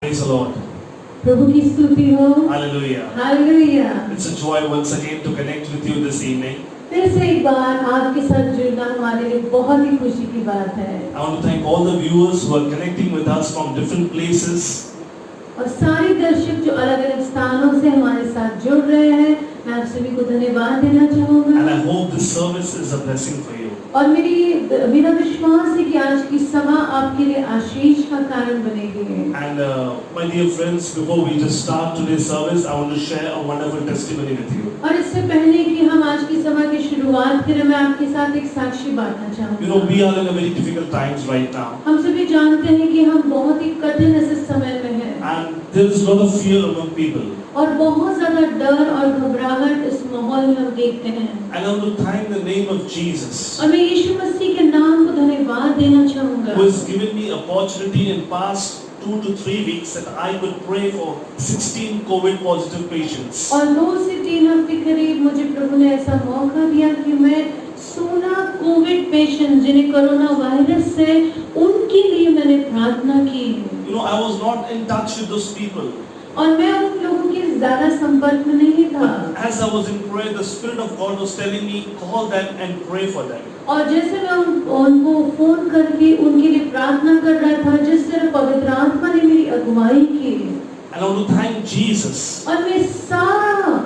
Praise the Lord. प्रभु की स्तुति हो। Hallelujah. Hallelujah. It's a joy once again to connect with you this evening. फिर से एक बार आपके साथ जुड़ना हमारे लिए बहुत ही खुशी की बात है। I want to thank all the viewers who are connecting with us from different places. और सारे दर्शक जो अलग-अलग स्थानों से हमारे साथ जुड़ रहे हैं, मैं आप सभी को धन्यवाद देना चाहूँगा। And I hope this service is a blessing for you. और मेरा विश्वास है कि आज की सभा आपके लिए आशीष का कारण बनेगी। And my dear friends, before we just start today's service, I want to share a wonderful testimony with you. और इससे पहले कि हम आज की सभा की शुरुआत करें, मैं आपके साथ एक साक्षी बांटना चाहूँगा। You know, we are in a very difficult times right now. हम सभी जानते हैं कि हम बहुत ही कठिन ऐसे समय में हैं। And there is a lot of fear among people. और बहुत ज़्यादा डर और घबराहट इस माहौल में हम देखते हैं। And I want to thank the name of Jesus, और मैं यीशु मसीह के नाम को धन्यवाद देना चाहूँगा। who has given me opportunity in past 2 to 3 weeks that I could pray for 16 COVID positive patients. और 2 से 3 हफ्ते करीब मुझे प्रभु ने ऐसा मौका दिया कि मैं 16 कोविड पेशेंट जिन्हें कोरोना वायरस से उनके लिए मैंने प्रार्थना की। You know, I was not in touch with those people. और मैं उन लोगों के ज़्यादा संपर्क में नहीं था। As I was in prayer, the Spirit of God was telling me, call them and pray for them. और जैसे मैं उनको फोन करके उनके लिए प्रार्थना कर रहा था, जिस तरह पवित्र आत्मा ने मेरी अगुवाई की। And I want to thank Jesus. और मैं सारा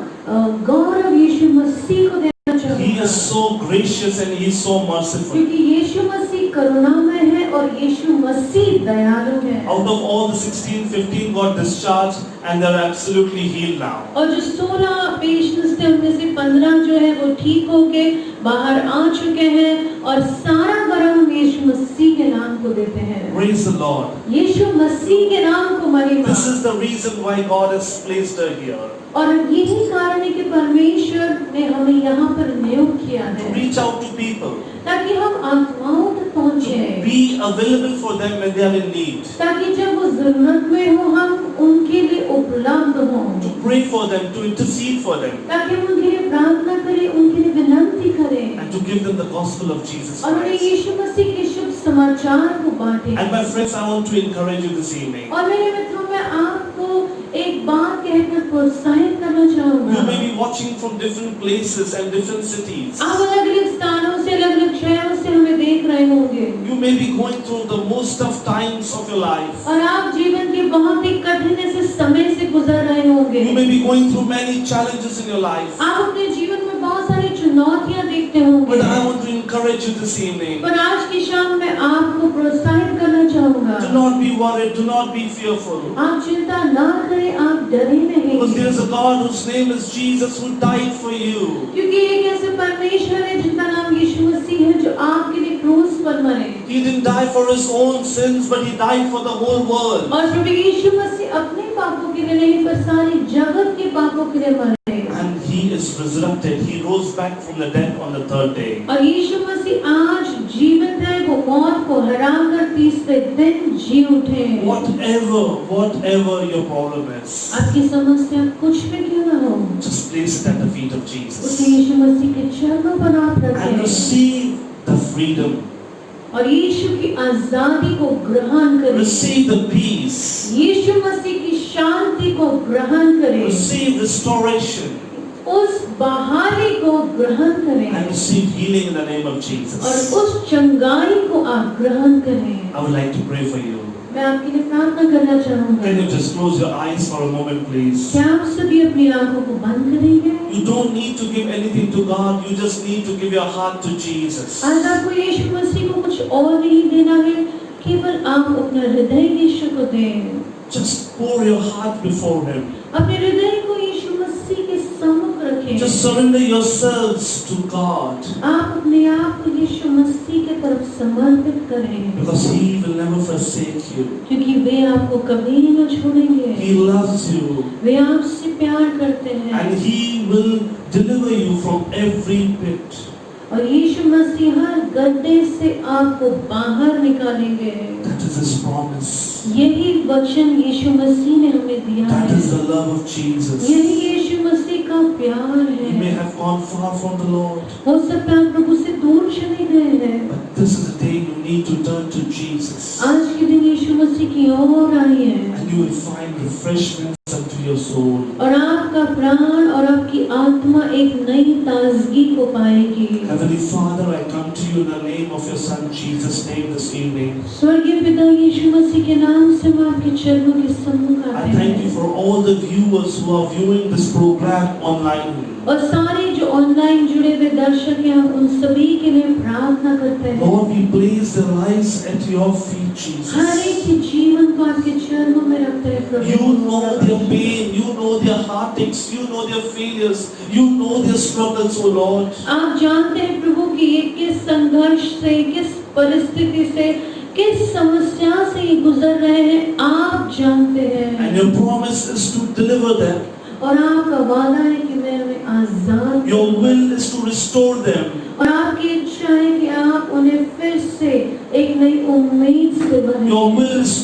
गौरव यीशु मसीह को देना चाहूँगा। He is so gracious and He is so merciful. क्योंकि यीशु मसीह करुणामय है और यीशु मसीह दयालु है। Out of all the 16, 15 got discharged and they are absolutely healed now. और जो 16 पेशेंट्स थे उनमें से 15 जो है वो ठीक होके बाहर आ चुके हैं और सारा गौरव हम यीशु मसीह के नाम को देते हैं। Praise the Lord. यीशु मसीह के नाम को महिमा। This is the reason why God has placed her here. और यही कारण है कि परमेश्वर ने हमें यहाँ पर नियुक्त किया To है reach out to people. ताकि हम आत्माओं तक पहुँचे, Be available for them when they are in need. ताकि जब वो जरूरत में हो हम उनके लिए उपलब्ध हों, To pray for them, to intercede for them, ताकि हम उनके लिए प्रार्थना करें, उनके लिए विनती करें and to give them the gospel of Jesus और उन्हें Christ. यीशु मसीह के शुभ समाचार को बांटें। And my friends, I want to encourage you this evening. और मेरे मित्रों, मैं आपको एक बात कहकर प्रोत्साहित करना चाहूँगा। You may be watching from different places and different cities. आप अलग-अलग स्थानों से, अलग-अलग शहरों से हमें देख रहे होंगे। You may be going through the most tough times of your life. और आप जीवन के बहुत ही कठिन ऐसे समय से गुजर रहे होंगे। You may be going through many challenges in your life. आप अपने जीवन में बहुत सारी चुनौतियां देखते होंगे। But I want to encourage you this evening. पर आज की शाम में आपको प्रोत्साहित करना चाहूँगा। Do not be worried. Do not be fearful. आप चिंता ना करें, आप डरे नहीं। Because there is a God whose name is Jesus who died for you. क्योंकि एक ऐसे परमेश्वर है जिनका नाम यीशु मसीह है जो आपके लिए क्रूस पर मरे। He didn't die for his own sins, but he died for the whole world. और प्रभु यीशु मसीह अपने पापों के लिए नहीं पर सारी जगत के पापों के लिए मरे। And he is resurrected. He rose back from the dead on the 3rd day. और यीशु मसीह आज जीवित है, वो मौत को हराकर तीसरे दिन जी उठे। Whatever your problem is, आपकी समस्या कुछ भी क्यों ना हो, just place it at the feet of उसे Jesus यीशु मसीह के चरणों पर आप and रखें receive the freedom, और यीशु की आजादी को ग्रहण करें, receive the peace, यीशु मसीह की शांति को ग्रहण करें, receive restoration, उस बहाली को ग्रहण करें and receive healing in the name of और Jesus. उस चंगाई को आप ग्रहण करें। I would like to pray for you. मैं आपके लिए प्रार्थना करना चाहूँगा। Can you just close your eyes for a moment, please? क्या आप सभी अपनी आंखों को बंद करेंगे? You don't need to give anything to God. You just need to give your heart to Jesus. आज आपको यीशु मसीह को कुछ और नहीं देना है, केवल आप अपना हृदय यीशु को दें। Just pour your heart before Him. अपने हृदय को यीशु मसीह के सम्मुख रखें। Just surrender yourselves to God. आप अपने आप को यीशु मसीह के तरफ समर्पित करें। Because He will never forsake you. क्योंकि वे आपको कभी न छोड़ेंगे। He loves you. वे आपसे प्यार करते हैं। And He will deliver you from every pit. और यीशु मसीह हर गड्ढे से आपको बाहर निकालेंगे। That is His promise. यही वचन यीशु मसीह ने हमें दिया That है। is the love of Jesus. यही यीशु मसीह का प्यार You may है। have gone far from the Lord, हो सकता है प्रभु से दूर चले गए हैं। but this is the day you need to turn to Jesus. आज के दिन यीशु मसीह की ओर आइए And you will find refreshments unto your soul. और आपका प्राण और आपकी आत्मा एक नई ताजगी को पाएगी। Heavenly Father, I come to you in the name of your Son Jesus' name this evening. स्वर्गीय पिता यीशु मसीह के नाम से मैं आपके चरणों के सम्मुख I आते thank you हैं for all the viewers who are viewing this program online. और सारे जो ऑनलाइन जुड़े हुए दर्शक हैं हम उन सभी के लिए प्रार्थना करते हैं। Lord, we place their lives at your feet, हर एक Jesus. के जीवन को आपके चरणों में रखते हैं प्रभु। You know their pain, you know their heartaches, you know their failures, you know their struggles, O Lord. आप जानते हैं प्रभु कि ये किस संघर्ष से, किस परिस्थिति से, किस समस्या से ये गुजर रहे हैं, आप जानते हैं। And your promise is to deliver them. और आपका वादा है कि मैं उन्हें आजाद Your करूंगा। will is to restore them. और आपकी इच्छा है कि आप उन्हें फिर से एक नई उम्मीद से भरें। Your will is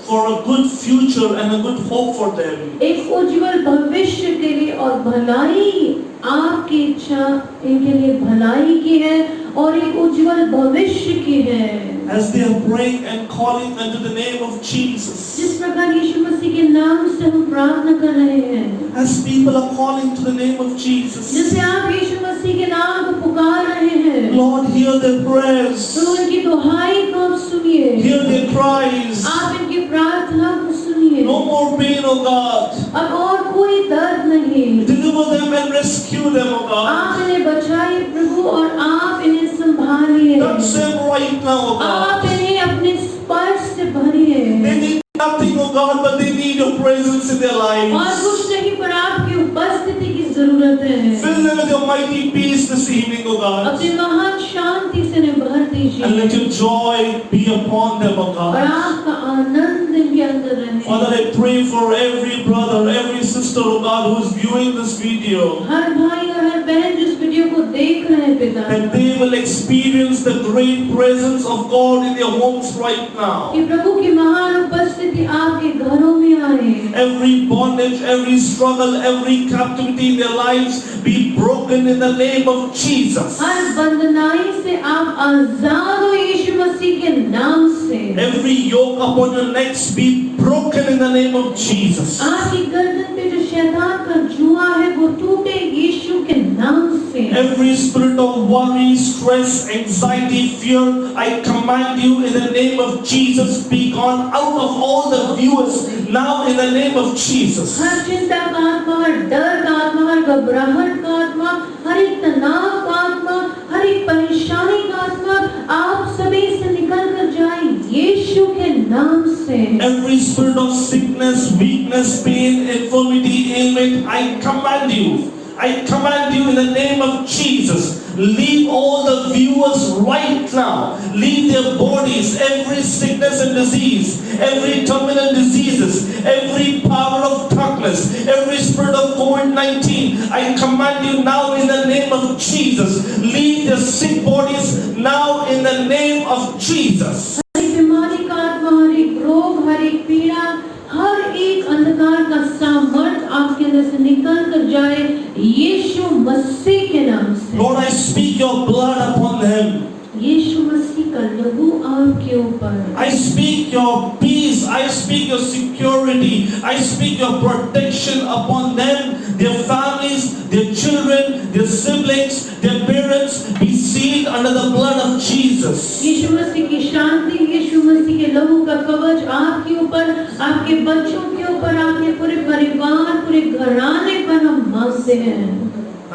for a good future and a good hope for them. एक उज्जवल भविष्य के लिए और भलाई, आपकी इच्छा इनके लिए भलाई की है और एक उज्जवल भविष्य की है। As they are praying and calling unto the name of Jesus. जिस प्रकार यीशु मसीह के नाम से हम प्रार्थना कर रहे हैं, As people are calling to the name of Jesus. जैसे आप यीशु मसीह के नाम को पुकार रहे हैं, Lord, hear their prayers. तो उनकी दुहाई को आप सुनिए, Hear their cries. आप इनकी प्रार्थना को सुनिए। No more pain, O God. अब और कोई दर्द नहीं, Deliver them and rescue them, O God. आप इन्हें बचाइए प्रभु और आप इन्हें संभालिए। Touch them right now, O God. आप इन्हें अपने स्पर्श से भरिए They need nothing, O God, but they need your presence in their और lives. कुछ नहीं पर आपकी उपस्थिति की जरूरत है। Fill them with your mighty peace this evening, O God. अपनी महान शांति से इन्हें भर And दीजिए let your joy be upon them, O और God. आपका आनंद इनके अंदर रहे। Father, I pray for every brother, every sister, O God, who is viewing this video, हर भाई और हर बहन जिस वीडियो को देख रहे हैं पिता, that they will experience the great presence of God in their homes right now. कि प्रभु की महान उपस्थिति आपके घरों में आए। Every bondage, every struggle, every captivity in their lives be broken in the name of Jesus. हर बंधनाई से आप आजाद हो यीशु मसीह के नाम से। Every yoke upon your necks be broken in the name of Jesus. आपकी गर्दन पे जो शैतान का जुआ है वो टूटे यीशु के नाम से। Every spirit of worry, stress, anxiety, fear, I command you in the name of Jesus, be gone out of all the viewers now in the name of Jesus. हर चिंता का आत्मा, हर डर का आत्मा, हर घबराहट का आत्मा, हर एक तनाव का आत्मा, हर एक परेशानी का आत्मा, आप सभी से निकल कर जाए यीशु के नाम से। Every spirit of sickness, weakness, pain, infirmity, ailment, I command you. I command you in the name of Jesus. Leave all the viewers right now. Leave their bodies, every sickness and disease, every terminal diseases, every power of darkness, every spirit of COVID-19. I command you now in the name of Jesus. Leave their sick bodies now in the name of Jesus. हर एक बीमारी का आत्मा, हर एक रोग, हर एक पीड़ा, हर एक अंधकार का सामर्थ आपके अंदर से निकल कर जाए यीशु मसीह के नाम से। Lord, I speak your blood upon them. यीशु मसीह का लहू आपके ऊपर। I speak your peace. I speak your security. I speak your protection upon them, their families, their children, their siblings, their parents. Be sealed under the blood of Jesus. यीशु मसीह की शांति, यीशु मसीह के लहू का कवच आपके ऊपर, आपके बच्चों के ऊपर, आपके पूरे परिवार, पूरे घराने पर हम मांगते हैं।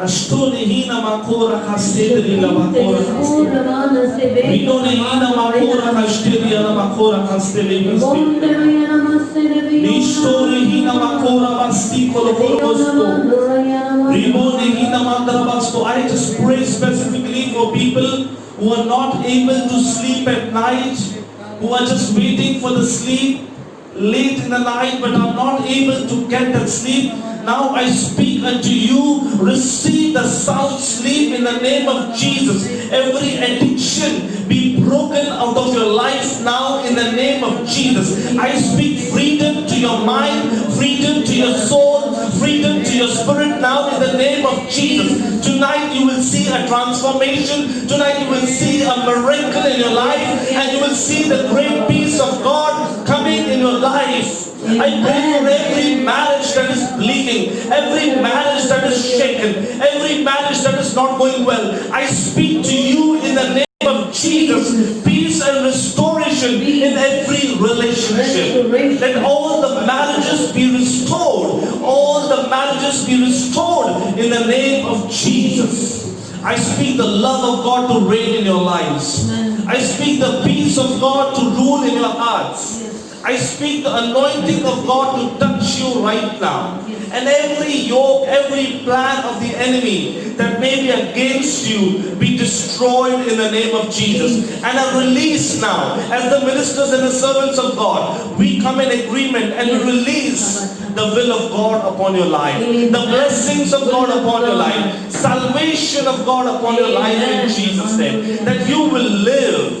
Ashtonehina makora hastedri la makora hastedri. Vidonehina makora hastedri la makora hastedri. Nishtorehina makora basti kolokorosto. Ribonehina mandrabasto. I just pray specifically for people who are not able to sleep at night, who are just waiting for the sleep late in the night but are not able to get that sleep. Now I speak unto you, receive the sound sleep in the name of Jesus. Every addiction be broken out of your life now in the name of Jesus. I speak freedom to your mind, freedom to your soul, freedom to your spirit now in the name of Jesus. Tonight you will see a transformation. Tonight you will see a miracle in your life, and you will see the great peace of God coming in your life. I pray for every marriage that is bleeding, every marriage that is shaken, every marriage that is not going well. I speak to you in the name of Jesus, peace and restoration in every relationship. Let all the marriages be restored. All the marriages be restored in the name of Jesus. I speak the love of God to reign in your lives. I speak the peace of God to rule in your hearts. I speak the anointing of God to touch you right now. And every yoke, every plan of the enemy that may be against you be destroyed in the name of Jesus. And I release now, as the ministers and the servants of God, we come in agreement and we release the will of God upon your life, the blessings of God upon your life, salvation of God upon your life in Jesus' name. That you will live,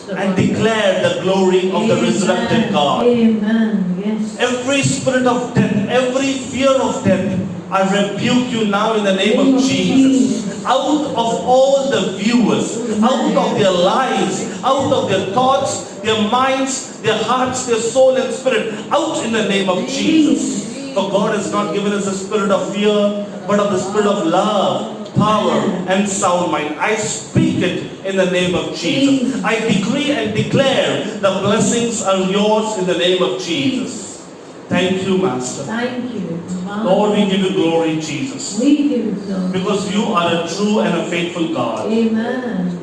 and declare the glory of the resurrected God. Amen. Yes. Every spirit of death, every fear of death, I rebuke you now in the name of Jesus. Out of all the viewers, out of their lives, out of their thoughts, their minds, their hearts, their soul and spirit, out in the name of Jesus. For God has not given us a spirit of fear, but of the spirit of love, power and sound mind. I speak it in the name of Jesus. I decree and declare the blessings are yours in the name of Jesus. Thank you, Master. Thank you. Lord, we give you glory, Jesus. We give you glory. Because you are a true and a faithful God. Amen.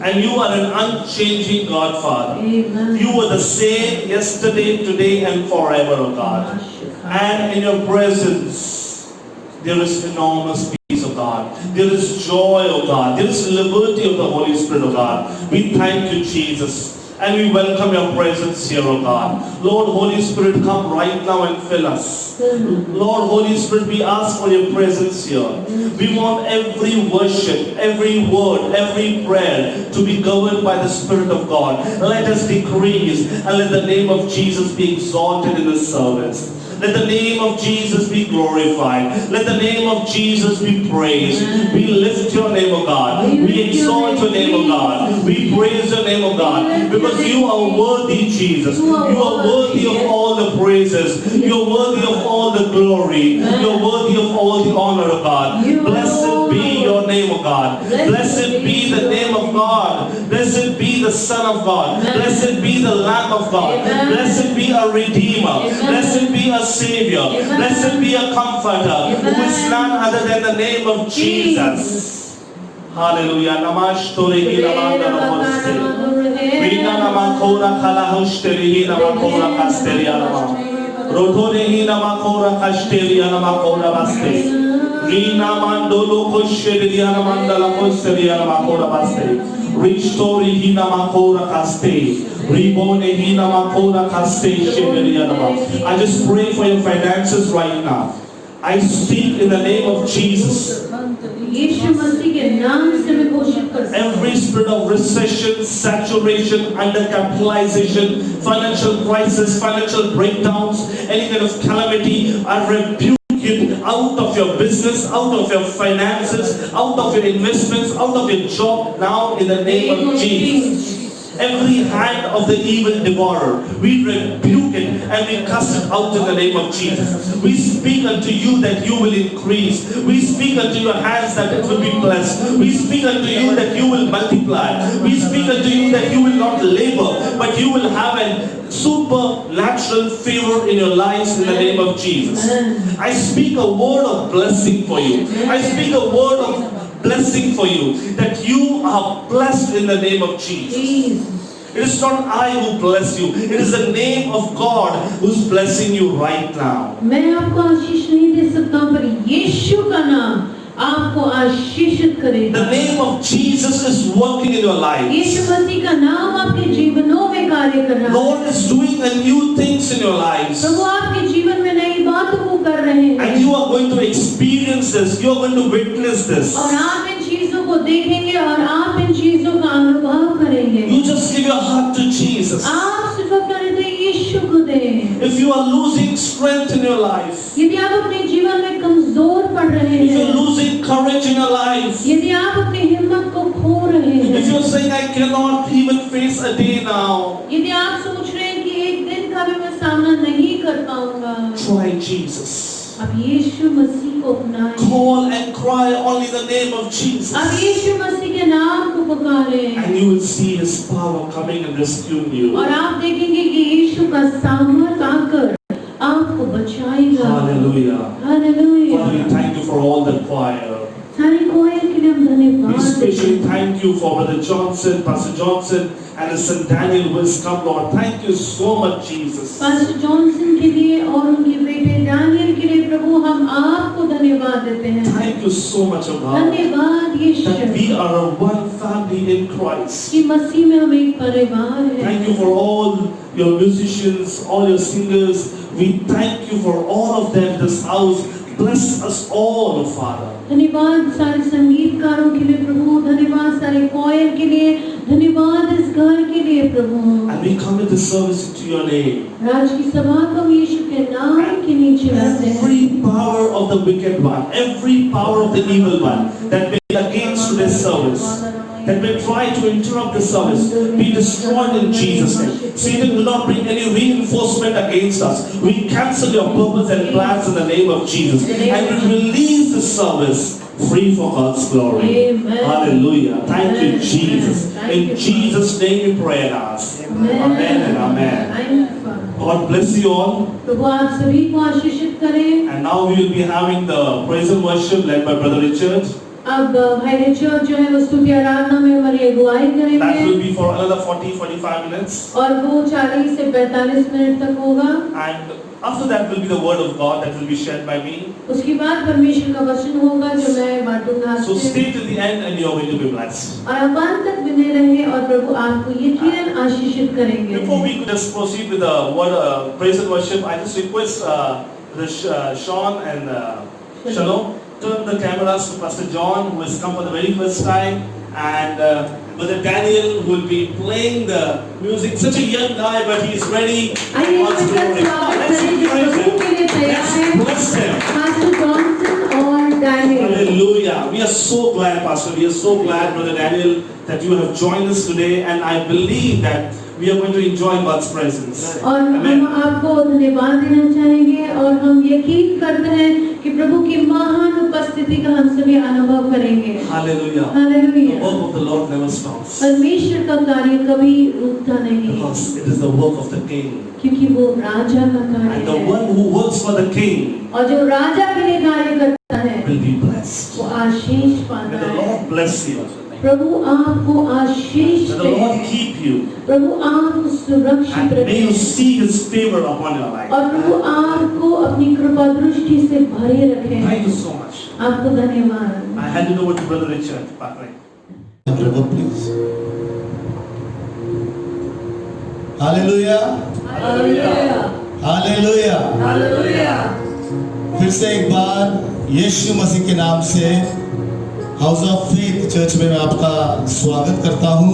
And you are an unchanging God, Father. Amen. You are the same yesterday, today and forever, O God. And in your presence, there is enormous peace, O God. There is joy, O God. There is liberty of the Holy Spirit, O God. We thank you, Jesus. And we welcome your presence here, O God. Lord, Holy Spirit, come right now and fill us. Lord, Holy Spirit, we ask for your presence here. We want every worship, every word, every prayer to be governed by the Spirit of God. Let us decrease and let the name of Jesus be exalted in the service. Let the name of Jesus be glorified. Let the name of Jesus be praised. We lift your name, O God. We exalt your name, O God. We praise your name, O God. Because you are worthy, Jesus. You are worthy of all the praises. You are worthy of all the glory. You are worthy of all the honor, O God. Blessed be your name, O God. Blessed be the name of God. Blessed be the Son of God. Blessed be the Lamb of God. Blessed be a Redeemer. Blessed be a Savior. Blessed be a Comforter, who is none other than the name of Jesus. Hallelujah. Namashtorihi namanda namaste. Rina namakora kalahusterihi namakora kasteria nama. Rotorehi namakora kasteria namakora baste. Rina mandolo kosheria namandala kosteria namakora baste. Ristorihi namakora kaste. I just pray for your finances right now. I speak in the name of Jesus. Every spirit of recession, saturation, undercapitalization, financial crisis, financial breakdowns, any kind of calamity, I rebuke it out of your business, out of your finances, out of your investments, out of your job now in the name of Jesus. Every hand of the evil devourer, we rebuke it and we cast it out in the name of Jesus. We speak unto you that you will increase. We speak unto your hands that it will be blessed. We speak unto you that you will multiply. We speak unto you that you will not labor, but you will have a supernatural favor in your lives in the name of Jesus. I speak a word of blessing for you. I speak a word of blessing for you, that you are blessed in the name of Jesus. It is not I who bless you, it is the name of God who's blessing you right now. मैं आपको आशीष नहीं दे सकता हूँ, पर यीशु का नाम आपको आशीषित करेगा. The name of Jesus is working in your life. यीशु मसीह का नाम आपके जीवनों में कार्य कर रहा है. Lord is doing a new things in your lives. प्रभु आपके जीवन में नई बातों को कर रहे हैं. And you are going to experience this. You are going to witness this. और आप इन चीजों को देखेंगे और आप इन चीजों का अनुभव करेंगे. You just give your heart to Jesus. आप सिर्फ अपना हृदय यीशु को दें. If you are losing strength in your life, यदि आप अपने जीवन में कमजोर पड़ रहे if you हैं, are losing courage in your life, यदि आप अपनी हिम्मत को खो रहे हैं, if you are saying I cannot even face a day now, यदि आप सोच रहे हैं कि एक दिन का भी मैं सामना नहीं कर पाऊंगा। Try Jesus. अब यीशु मसीह को अपनाएं। Call and cry only the name of अब Jesus. यीशु मसीह के नाम को पुकारें And you will see His power coming and rescuing you. और आप देखेंगे कि यीशु का सामर्थ आकर आपको बचाएगा। Hallelujah. Hallelujah. Father, we thank you for all the choir. सारी कोयल के लिए हम We धन्यवाद especially देते हैं। thank you for Brother Johnson, Pastor Johnson, and his son Daniel who has come, Lord. Thank you so much, Jesus. Pastor Johnson के लिए और उनके बेटे डैनियल के लिए प्रभु हम आपको धन्यवाद देते हैं। Thank you so much, O God, धन्यवाद that Yeshu we are a one family in Christ. कि मसीह में हम एक परिवार हैं। Thank you for all your musicians, all your singers. We thank you for all of them, this house. Bless us all, Father. धन्यवाद सारे संगीतकारों के लिए प्रभु, धन्यवाद सारे कोयल के लिए, धन्यवाद इस घर के लिए प्रभु। And we commit the service into your name. राज की सभा को यीशु के नाम के नीचे रखते हैं। Every power of the wicked one, every power of the evil one that may be against today's service, that may try to interrupt the service, be destroyed in Jesus' name. Satan will not bring any reinforcement against us. We cancel your purpose and plans in the name of Jesus. And we release the service free for God's glory. Amen. Hallelujah. Thank you, Amen. Jesus. Thank In you, Jesus' name we pray and ask. Amen and amen. God bless you all. प्रभु आप सभी को आशीषित करें। And now we will be having the praise and worship led by Brother Richard. अब भाई Richard जो है वो स्तुति आराधना में हमारी अगुवाई That करेंगे will be for another 40-45 minutes. और वो 40 से 45 मिनट तक होगा। And after that will be the word of God that will be shared by me. उसके बाद परमेश्वर का वचन होगा जो मैं बांटूंगा So आपसे। stay till the end and you are going to be blessed. और आप अंत तक बने रहें और प्रभु आपको यकीनन आशीषित करेंगे। Before we could just proceed with the word praise and worship, I just request Sean and Shalom, turn the cameras to Pastor John, who has come for the very first time, and Brother Daniel, who will be playing the music. Such a young guy, but he is ready. आइए God's हम glory. स्वागत Let's करें जो praise प्रभु के लिए him. तैयार Let's है। bless him. Pastor Johnson और Daniel. Hallelujah. We are so glad, Pastor. We are so glad, Brother Daniel, that you have joined us today, and I believe that we are going to enjoy God's presence. और Amen. हम आपको धन्यवाद देना चाहेंगे और हम यकीन करते हैं कि प्रभु की महान उपस्थिति का हम सभी अनुभव करेंगे। Hallelujah. Hallelujah. The work of the Lord never stops. परमेश्वर का कार्य कभी रुकता नहीं, Because it is the work of the King. क्योंकि वो राजा का कार्य And the है one who works for the King और जो राजा के लिए कार्य करता है will be blessed. वो आशीष May पाता the है। Lord bless you. प्रभु आपको आशीष May the they, Lord keep you. प्रभु आपको सुरक्षित And may रखे you see His favor upon your life. और प्रभु आपको अपनी कृपा दृष्टि से भरे रखे। Thank you so much. आपको धन्यवाद। I hand it over to Brother Richard. Bye. Brother, please. Hallelujah. Hallelujah. फिर से एक बार यीशु मसीह के नाम से हाउस ऑफ फेथ चर्च में मैं आपका स्वागत करता हूं।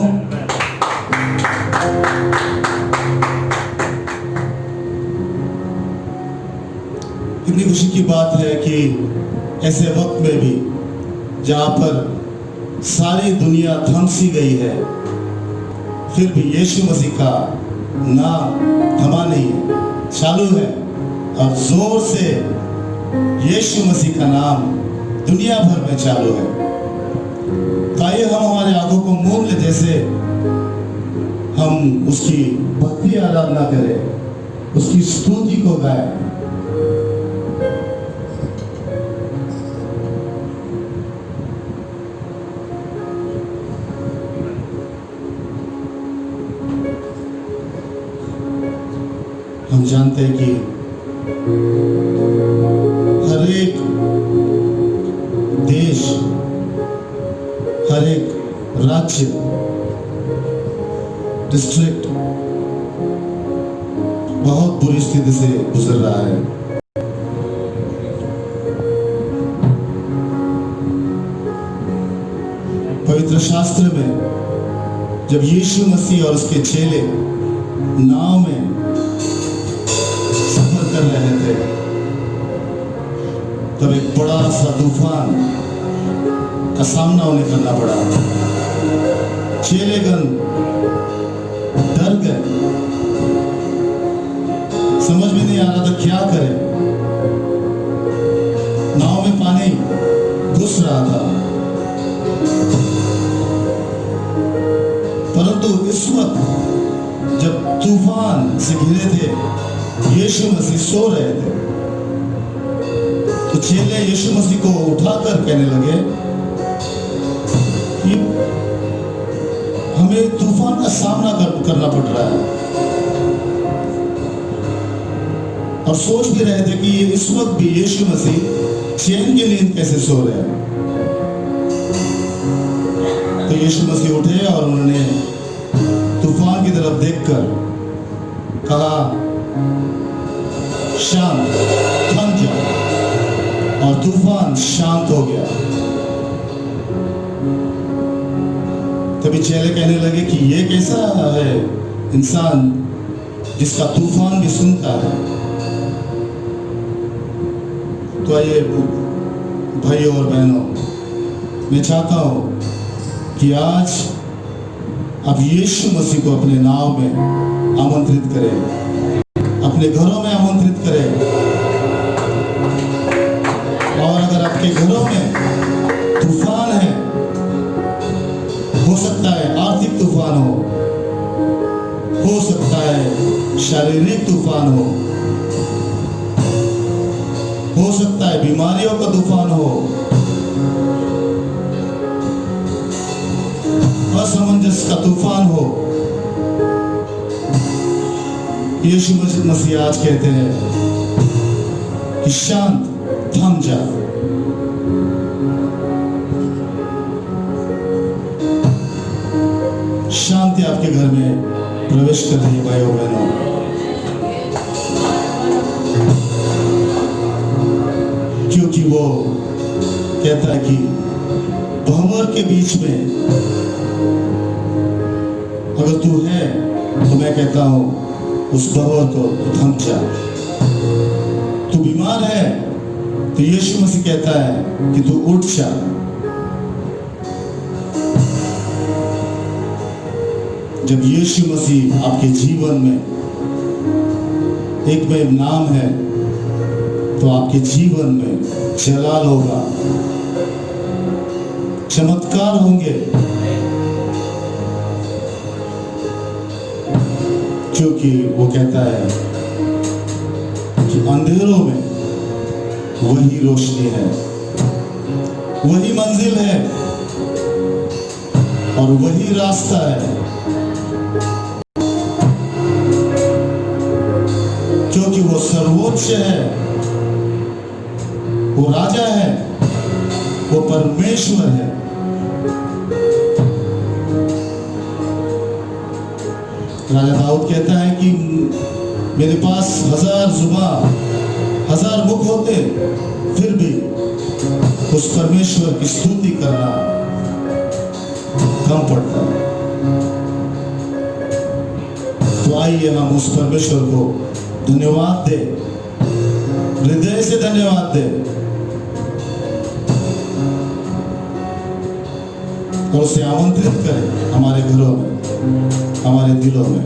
कितनी खुशी की बात है कि ऐसे वक्त में भी जहां पर सारी दुनिया थम सी गई है, फिर भी यीशु मसीह का नाम थमा नहीं है, चालू है और जोर से यीशु मसीह का नाम दुनिया भर में चालू है। तो आइए हम हमारे आंखों को मूंद ले, जैसे हम उसकी भक्ति आराधना करें, उसकी स्तुति को गाएं। हम जानते हैं कि हर एक देश, हर एक राज्य, डिस्ट्रिक्ट बहुत बुरी स्थिति से गुजर रहा है। पवित्र शास्त्र में जब यीशु मसीह और उसके चेले नाव में सफर कर रहे थे, तब एक बड़ा सा तूफान का सामना उन्हें करना पड़ा। चेलेगण डर गए नहीं आ रहा था क्या करे। नाव में पानी घुस रहा था, परंतु इस वक्त जब तूफान से घिरे थे, यीशु मसीह सो रहे थे, तो चेले यीशु मसीह को उठाकर कहने लगे कि हमें तूफान का सामना करना पड़ रहा है, और सोच भी रहे थे कि इस वक्त भी यीशु मसीह चैन की नींद कैसे सो रहे हैं। तो यीशु मसीह उठे और उन्होंने तूफान की तरफ देखकर कहा, शांत, थम जा, और तूफान शांत हो गया। तभी चेले कहने लगे कि ये कैसा है इंसान जिसका तूफान भी सुनता है। तो आइए भाइयों और बहनों, मैं चाहता हूं कि आज आप यीशु मसीह को अपने नाव में आमंत्रित करें, अपने घरों में आमंत्रित करें। और अगर आपके घरों में तूफान है, हो सकता है आर्थिक तूफान हो सकता है शारीरिक तूफान हो सकता है बीमारियों का तूफान हो, असमंजस का तूफान हो, यीशु मसीह आज कहते हैं कि शांत, थम जा। शांति आपके घर में प्रवेश कर रही है भाइयों बहनों। क्योंकि वो कहता है कि भंवर के बीच में अगर तू है तो मैं कहता हूं उस भंवर को थम जा। तू बीमार है तो यीशु मसीह कहता है कि तू उठ जा। जब यीशु मसीह आपके जीवन में एक में नाम है तो आपके जीवन में जलाल होगा, चमत्कार होंगे, क्योंकि वो कहता है कि अंधेरों में वही रोशनी है, वही मंजिल है और वही रास्ता है। क्योंकि वो सर्वोच्च है, वो राजा है, वो परमेश्वर है। राजा दाऊद कहता है कि मेरे पास 1000 जुबान, 1000 मुख होते, फिर भी उस परमेश्वर की स्तुति करना कम पड़ता है। तो आइए हम उस परमेश्वर को धन्यवाद दें, हृदय से धन्यवाद दें और उसे आमंत्रित करें हमारे घरों में, हमारे दिलों में।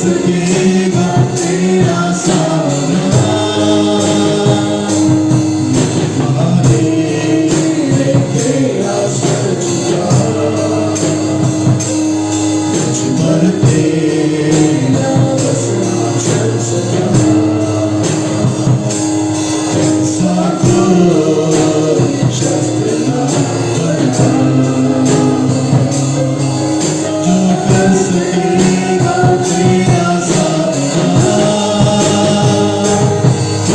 सकेगा तेरा सामना हमारे तेरा सच जा कुछ पर तेरा बस ना चल सका ऐसा कोई शस्त्र ना बना जो कर सकेगा तेरा सामना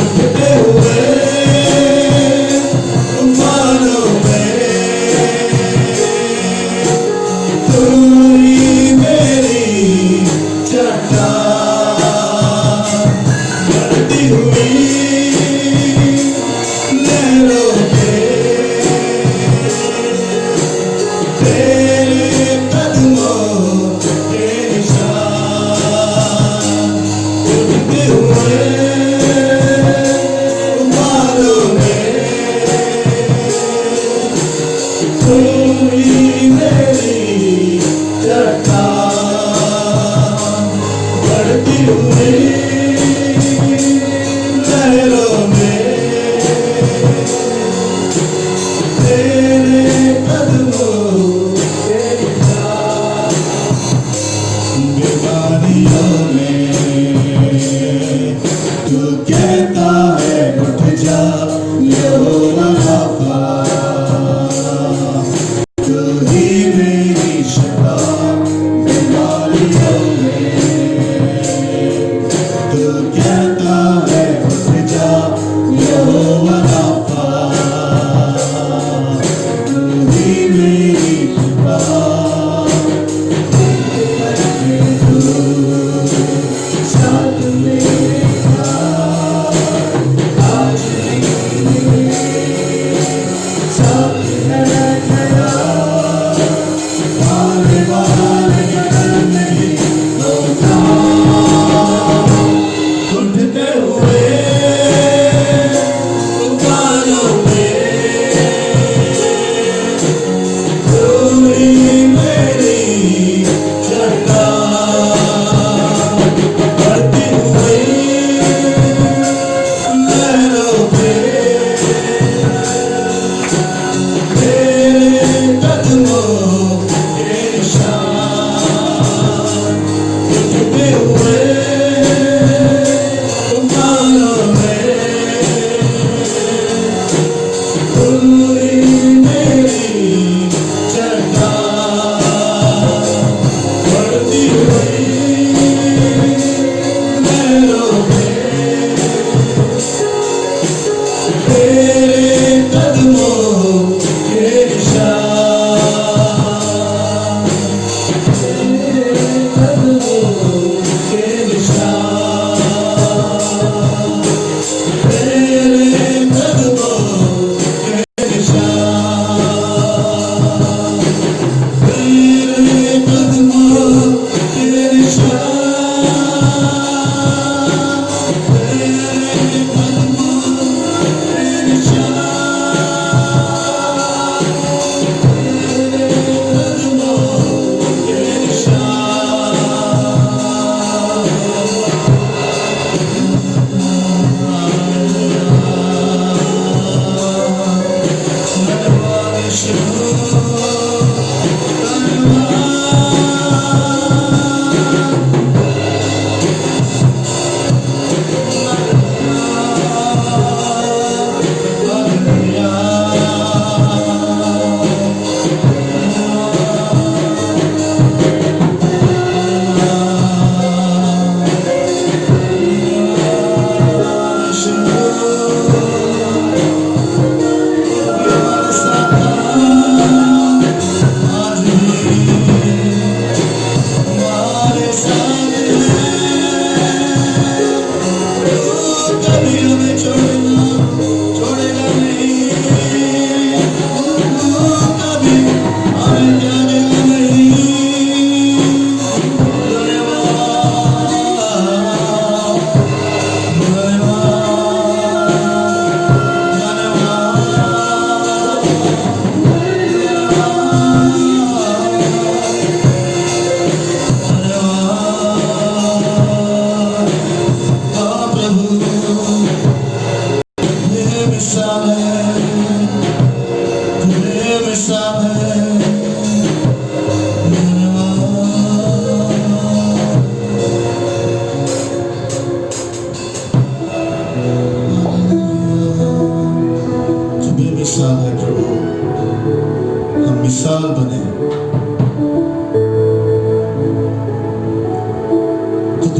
उठते हुए तूफानों में तू ही मेरी चट्टान बढ़ती हुई लहरों के तेरे कदमों के निशान उठते हुए तूफानों में तू ही मेरी चट्टान बढ़ती हुई लहरों में तेरे कदमों के निशान बीमारियों में तू कहता है उठ जा यहोवा राफा तू ही मेरी शिफा बीमारियों में तू कहता है उठ जा यहोवा राफा तू ही मेरी शिफा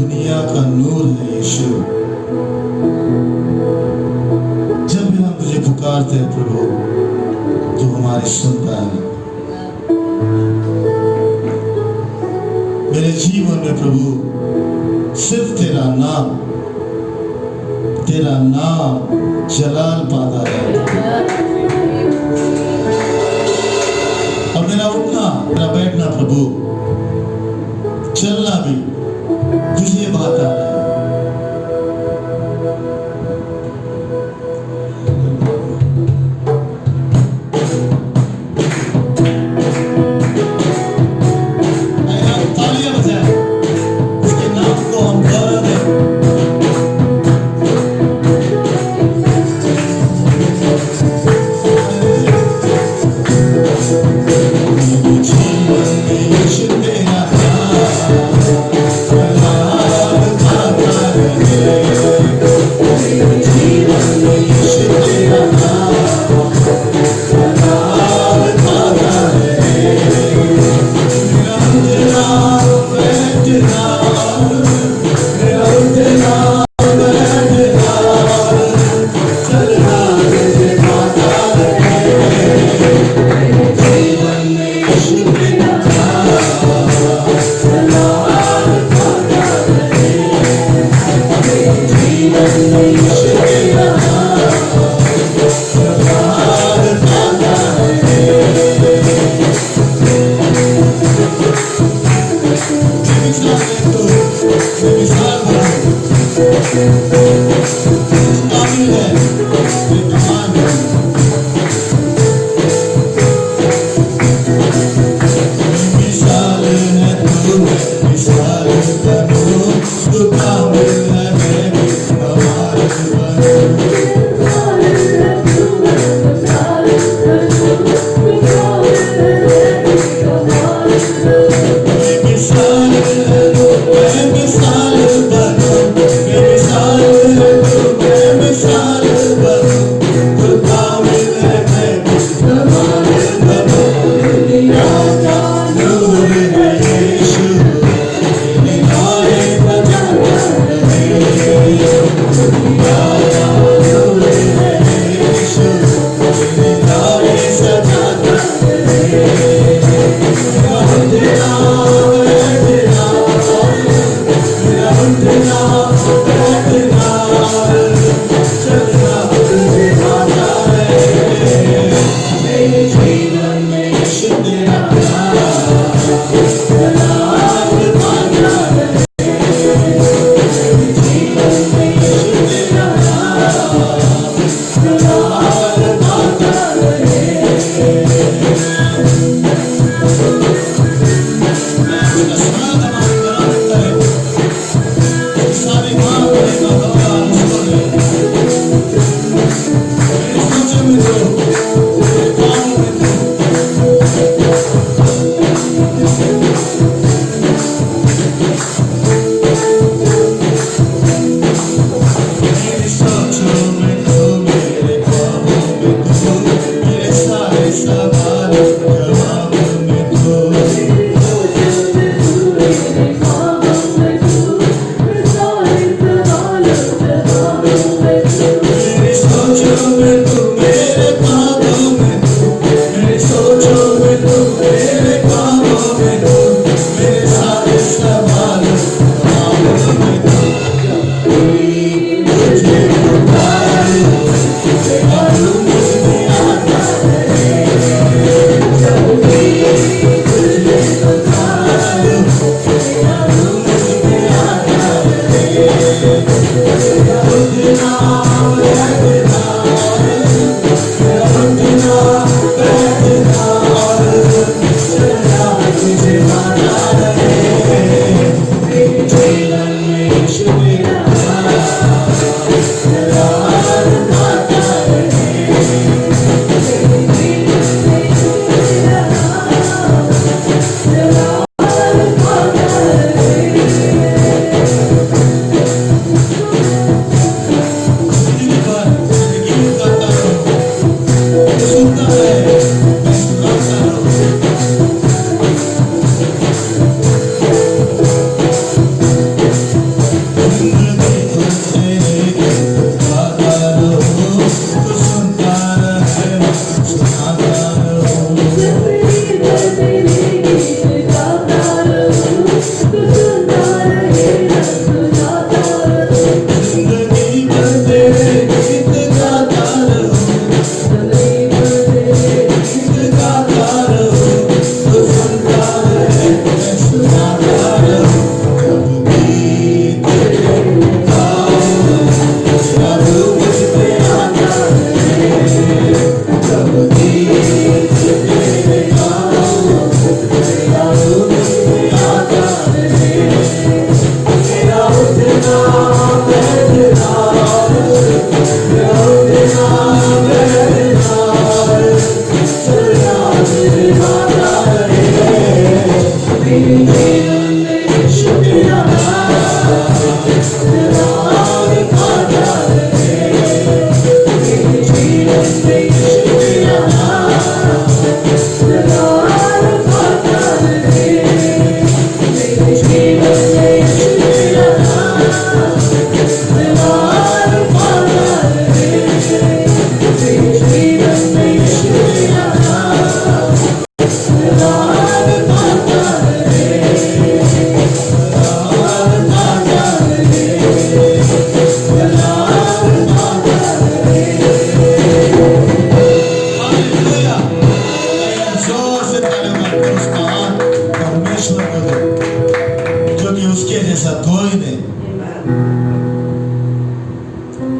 दुनिया का नूर है यीशु। जब भी हम तुझे पुकारते हैं प्रभु, तू हमारी सुनता है। मेरे जीवन में प्रभु सिर्फ तेरा नाम जलाल पाता है। और मेरा उठना, मेरा बैठना प्रभु, चलना भी तुझे भाता है। तालियां बजाएं, उसके नाम को हम गौरव दें। जीवन में यीशु तेरा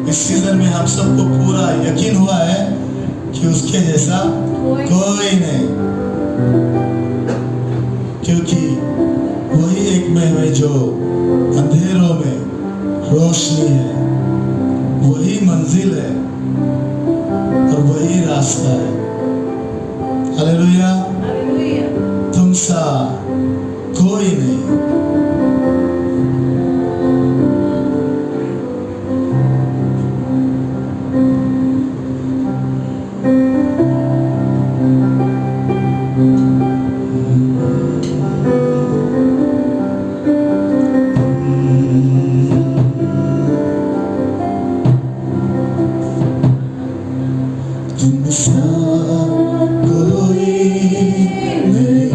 इस सीजन में हम सबको पूरा यकीन हुआ है कि उसके जैसा कोई नहीं, क्योंकि वही एक में है जो अंधेरों में रोशनी है, वही मंजिल है और वही रास्ता है। हालेलुया। तुम सा कोई नहीं। तुम सा कोई नहीं,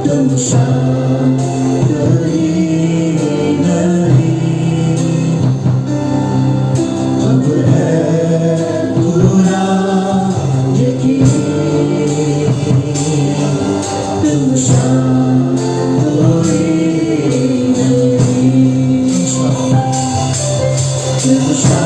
तुम सा कोई नहीं, अब है पूरा यकीन, तुम सा कोई नहीं, तुम सा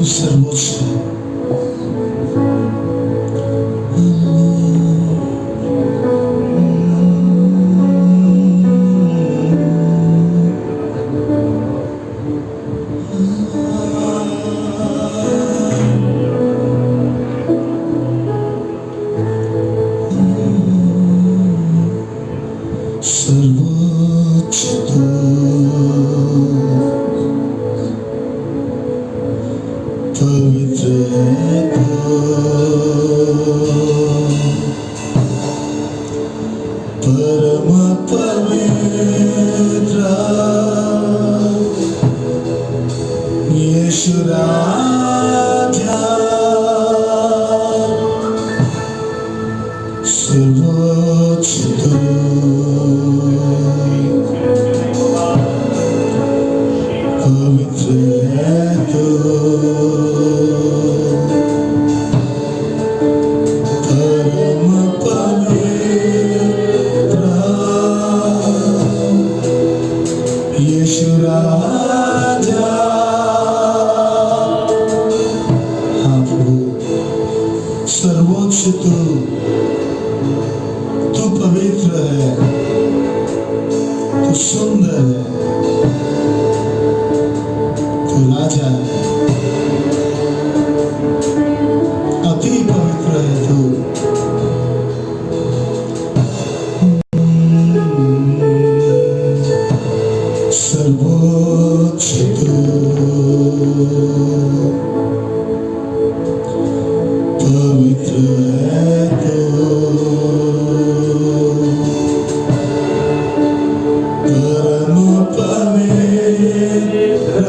तू सर्वोच्च है। सर्वोच्च तू पवित्र है तू, परम पवित्र यीशु राजा। सर्वोच्च तू पवित्र है तू, परम पवित्र यीशु राजा। हाँ प्रभु, सर्वोच्च तू पवित्र है, तू सुंदर है, तू राजा है, अति पवित्र है तू। सर्वोच्च तू पवित्र है तू, परम पवित्र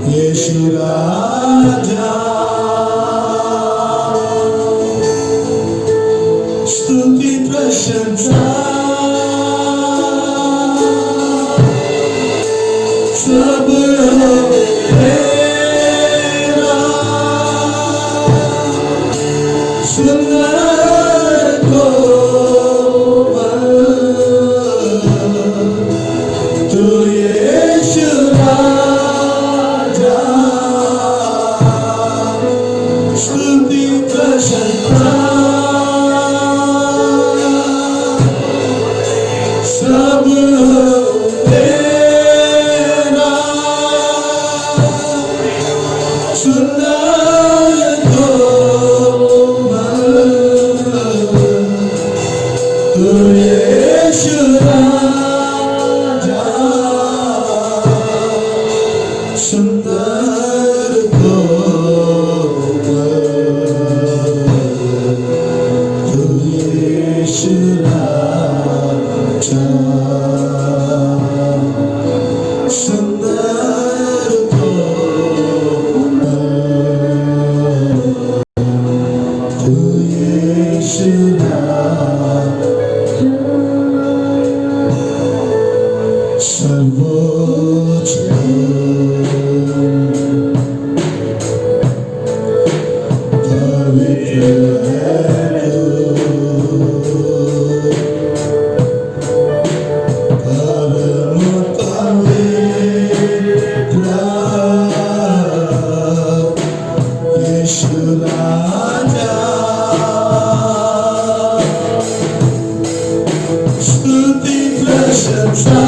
यीशु राजा। स्तुति प्रशंसा सब तेरा, सुंदर कोमल तू यीशु राजा। स्तुति प्रशंसा सब तेरा, सुंदर कोमल तू यीशु राजा। सुंदर कोमल तू यीशु राजा। सुंदर कोमल तू यीशु राजा। सर्वोच्च पवित्र है तू, परम पवित्र यीशु राजा। स्तुति प्रशंसा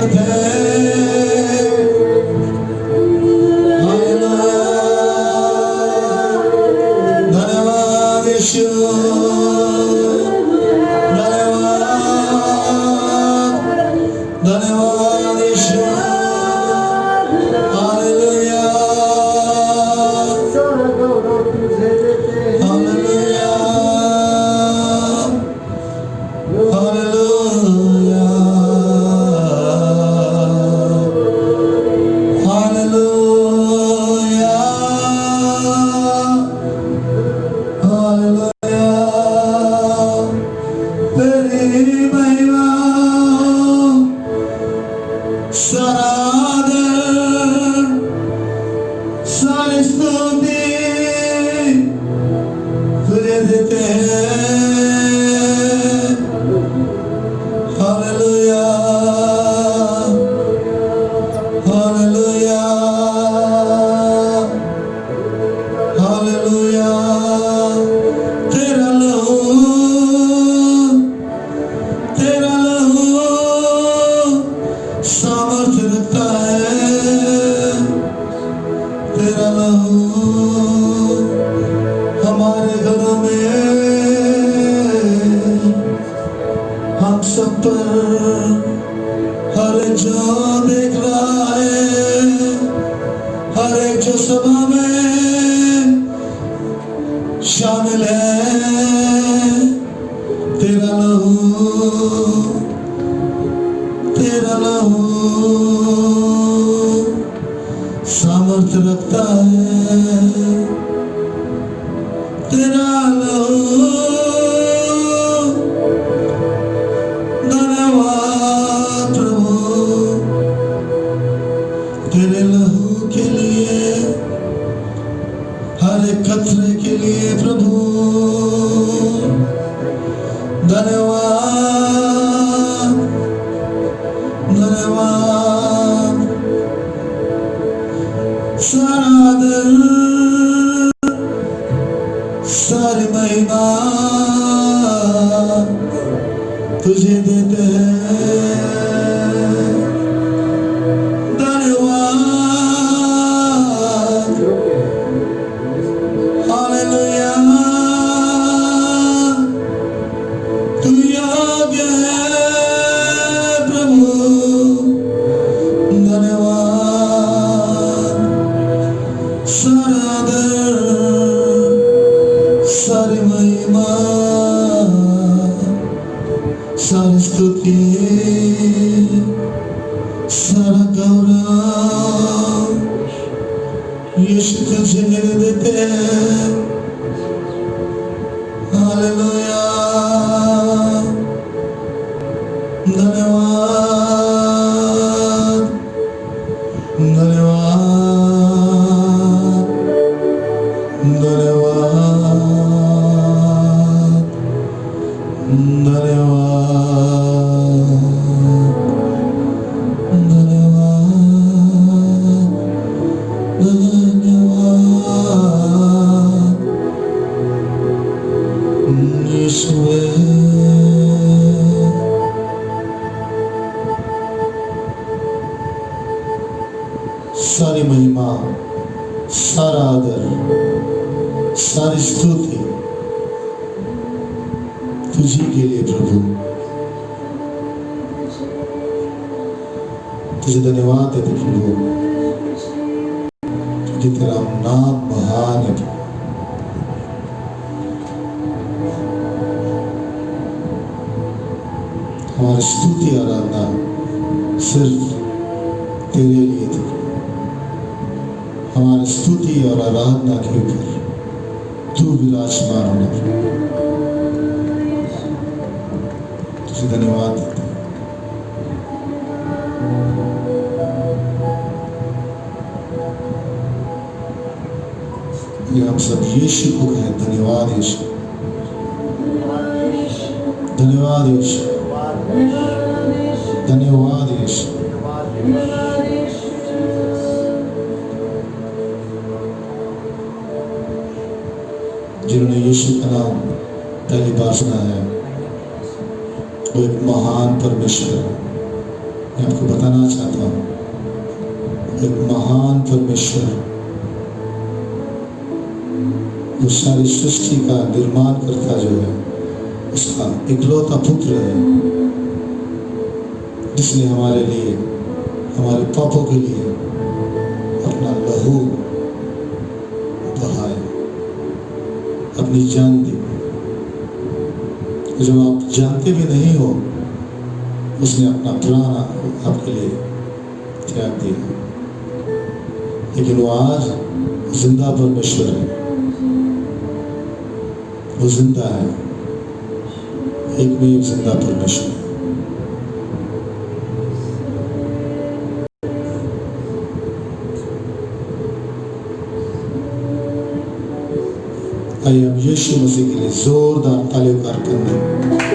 करते हैं। हालेलुया, धन्यवाद यीशु, धन्यवाद यीशु। Hallelujah, hallelujah, hallelujah, hallelujah, hallelujah. तेरी महिमा सारा आदर, सारी स्तुति तुझे देते हैं। Hallelujah, hallelujah, hallelujah. तेरा लहू, तेरा लहू सामर्थ्य रखता है। तेरा लहू हमारे घरों में, हम सब पर, हर एक जो देख रहा है, हर एक जो सभा में शामिल है, तेरा लहू, तेरा लहू सामर्थ्य रखता है। तेरा लहू, धन्यवाद प्रभु, तेरे लहू के लिए, हर एक कतरे के लिए प्रभु धन्यवाद, धन्यवाद। सारा आदर, सारी महिमा तुझे देते हैं। धन्यवाद, हालेलुया। तू योग्य है प्रभु, धन्यवाद। सारा आदर, सारी महिमा, सारी स्तुति, सारा गौरव यीशु तुझे देते हैं। हालेलुया, धन्यवाद, धन्यवाद, धन्यवाद, सारी महिमा, सारा आदर, सारी स्तुति तुझी के लिए प्रभु। तुझे धन्यवाद देते प्रभु, क्योंकि तेरा नाम महान है प्रभु। हमारी स्तुति आराधना सिर्फ तेरे लिए थी। हमारी स्तुति और आराधना के ऊपर तू विराजमान होना प्रभु। तुझे धन्यवाद देते हैं। ये हम सब यीशु को कहें, धन्यवाद यीशु, धन्यवाद यीशु, धन्यवाद यीशु। जिन्होंने यीशु का नाम पहली बार सुना है वो एक महान परमेश्वर है। मैं आपको बताना चाहता हूँ, एक महान परमेश्वर जो सारी सृष्टि का निर्माण करता जो है, उसका इकलौता पुत्र है, जिसने हमारे लिए, हमारे पापों के लिए अपना लहू बहाया, अपनी जान दी। जब आप जानते भी नहीं हो, उसने अपना प्राण आपके लिए त्याग दिया। लेकिन वो आज जिंदा परमेश्वर है, वो जिंदा है, एक में एक जिंदा परमेश्वर। आइए हम यीशु मसीह के लिए जोरदार तालियों का अर्पण दें।